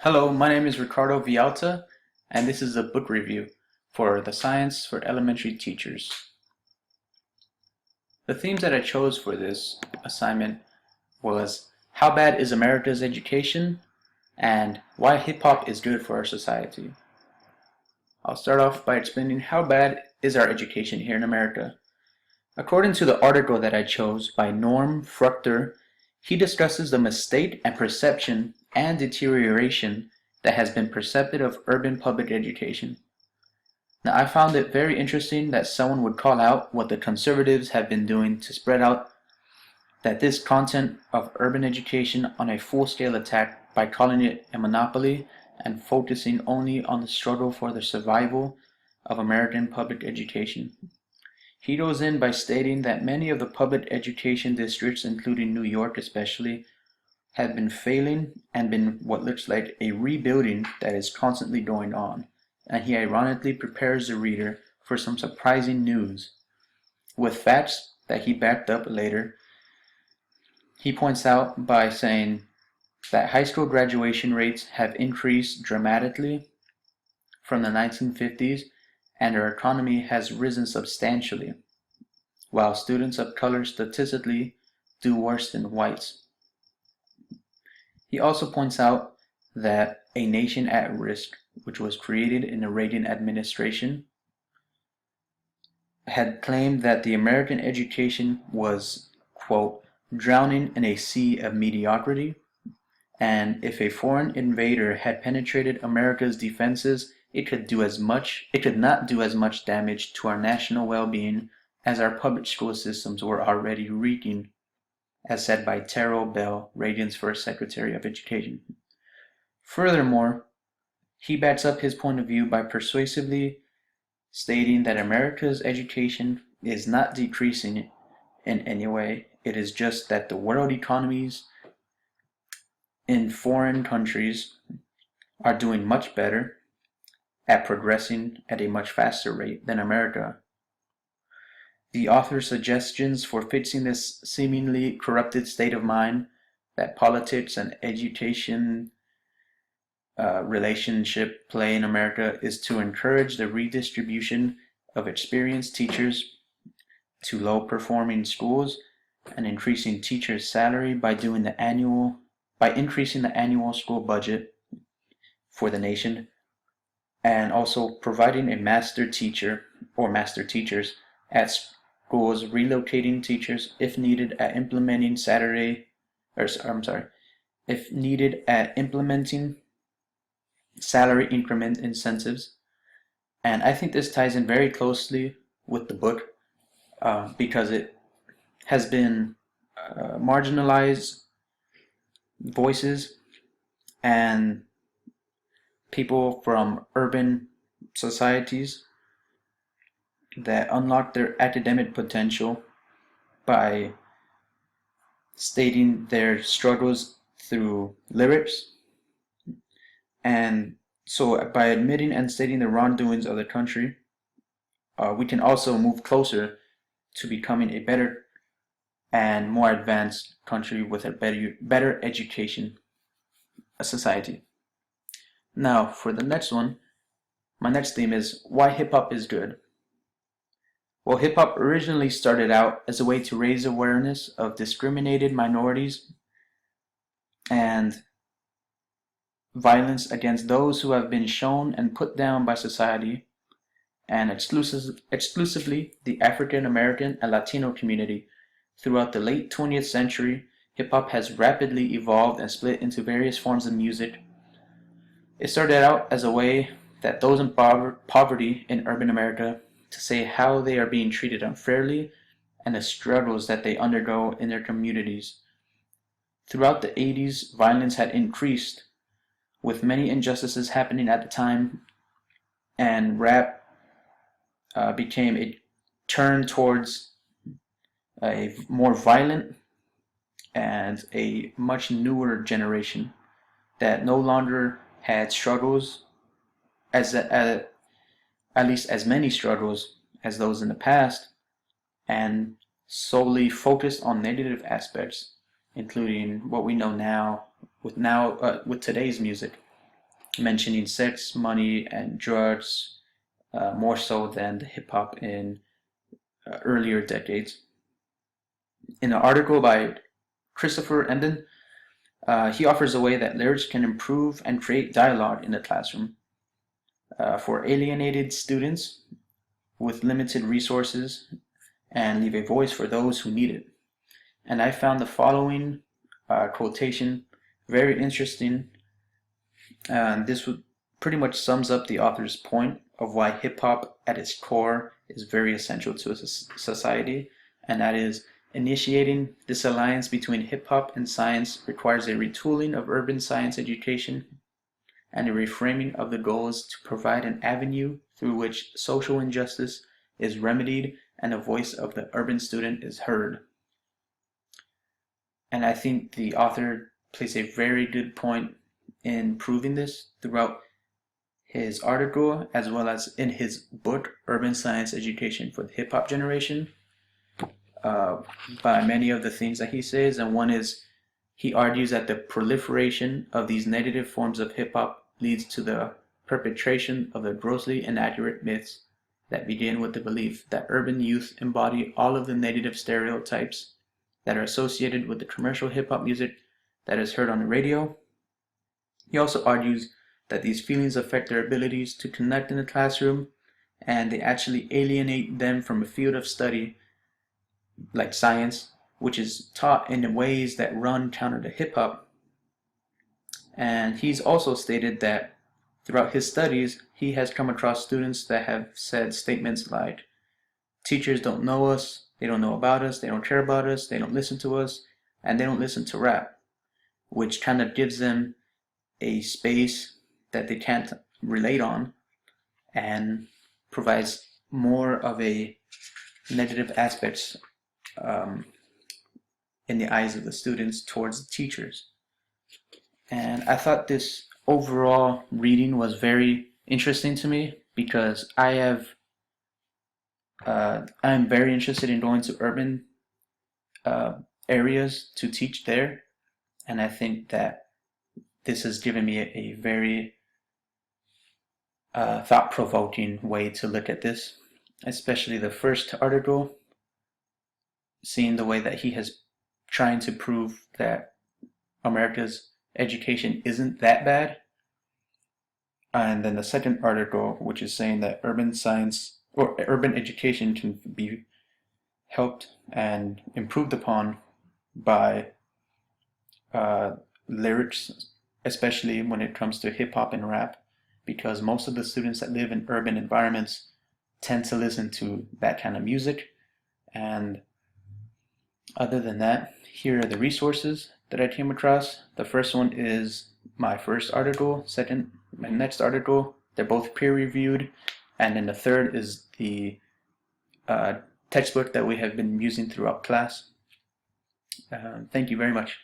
Hello, my name is Ricardo Vialta, and this is a book review for The Science for Elementary Teachers. The themes that I chose for this assignment was how bad is America's education and why hip-hop is good for our society. I'll start off by explaining how bad is our education here in America. According to the article that I chose by Norm Fruchter, he discusses the mistake and perception and deterioration that has been percepted of urban public education. Now, I found it very interesting that someone would call out what the conservatives have been doing to spread out that this content of urban education on a full-scale attack by calling it a monopoly and focusing only on the struggle for the survival of American public education. He goes in by stating that many of the public education districts, including New York especially, have been failing and been what looks like a rebuilding that is constantly going on. And he ironically prepares the reader for some surprising news. With facts that he backed up later, he points out by saying that high school graduation rates have increased dramatically from the 1950s and our economy has risen substantially, while students of color statistically do worse than whites. He also points out that A Nation at Risk, which was created in the Reagan administration, had claimed that the American education was, quote, drowning in a sea of mediocrity, and if a foreign invader had penetrated America's defenses, it could not do as much damage to our national well-being as our public school systems were already wreaking, as said by Terrell Bell, Reagan's first Secretary of Education. Furthermore, he backs up his point of view by persuasively stating that America's education is not decreasing in any way. It is just that the world economies in foreign countries are doing much better at progressing at a much faster rate than America. The author's suggestions for fixing this seemingly corrupted state of mind that politics and education relationship play in America is to encourage the redistribution of experienced teachers to low-performing schools and increasing teachers' salary by increasing the annual school budget for the nation, and also providing a master teacher or master teachers at schools, relocating teachers if needed at implementing salary increment incentives. And I think this ties in very closely with the book because it has been marginalized voices and people from urban societies that unlock their academic potential by stating their struggles through lyrics. And so by admitting and stating the wrongdoings of the country, we can also move closer to becoming a better and more advanced country with a better education society. Now, for the next one, my next theme is why hip-hop is good. Well, hip-hop originally started out as a way to raise awareness of discriminated minorities and violence against those who have been shown and put down by society, and exclusively the African American and Latino community. Throughout the late 20th century, hip-hop has rapidly evolved and split into various forms of music. It started out as a way that those in poverty in urban America to say how they are being treated unfairly and the struggles that they undergo in their communities. Throughout the 80s, violence had increased, with many injustices happening at the time, and rap became a turn towards a more violent and a much newer generation that no longer had struggles, at least as many struggles as those in the past, and solely focused on negative aspects, including what we know now with today's music. mentioning sex, money, and drugs more so than the hip hop in earlier decades. In an article by Christopher Emdin, he offers a way that lyrics can improve and create dialogue in the classroom for alienated students with limited resources and leave a voice for those who need it. And I found the following quotation very interesting. This pretty much sums up the author's point of why hip hop at its core is very essential to a society, and that is initiating this alliance between hip hop and science requires a retooling of urban science education and a reframing of the goals to provide an avenue through which social injustice is remedied and the voice of the urban student is heard. And I think the author plays a very good point in proving this throughout his article as well as in his book, Urban Science Education for the Hip Hop Generation, by many of the things that he says. And one is, he argues that the proliferation of these negative forms of hip hop leads to the perpetration of the grossly inaccurate myths that begin with the belief that urban youth embody all of the negative stereotypes that are associated with the commercial hip hop music that is heard on the radio. He also argues that these feelings affect their abilities to connect in the classroom, and they actually alienate them from a field of study like science, which is taught in ways that run counter to hip hop. And he's also stated that throughout his studies, he has come across students that have said statements like, teachers don't know us, they don't know about us, they don't care about us, they don't listen to us, and they don't listen to rap, which kind of gives them a space that they can't relate on and provides more of a negative aspects in the eyes of the students towards the teachers. And I thought this overall reading was very interesting to me because I'm very interested in going to urban areas to teach there, and I think that this has given me a very thought-provoking way to look at this, especially the first article, seeing the way that he has trying to prove that America's education isn't that bad. And then the second article, which is saying that urban science or urban education can be helped and improved upon by lyrics, especially when it comes to hip hop and rap, because most of the students that live in urban environments tend to listen to that kind of music. And other than that, here are the resources that I came across. The first one is my first article, second, my next article. They're both peer-reviewed. And then the third is the textbook that we have been using throughout class. Thank you very much.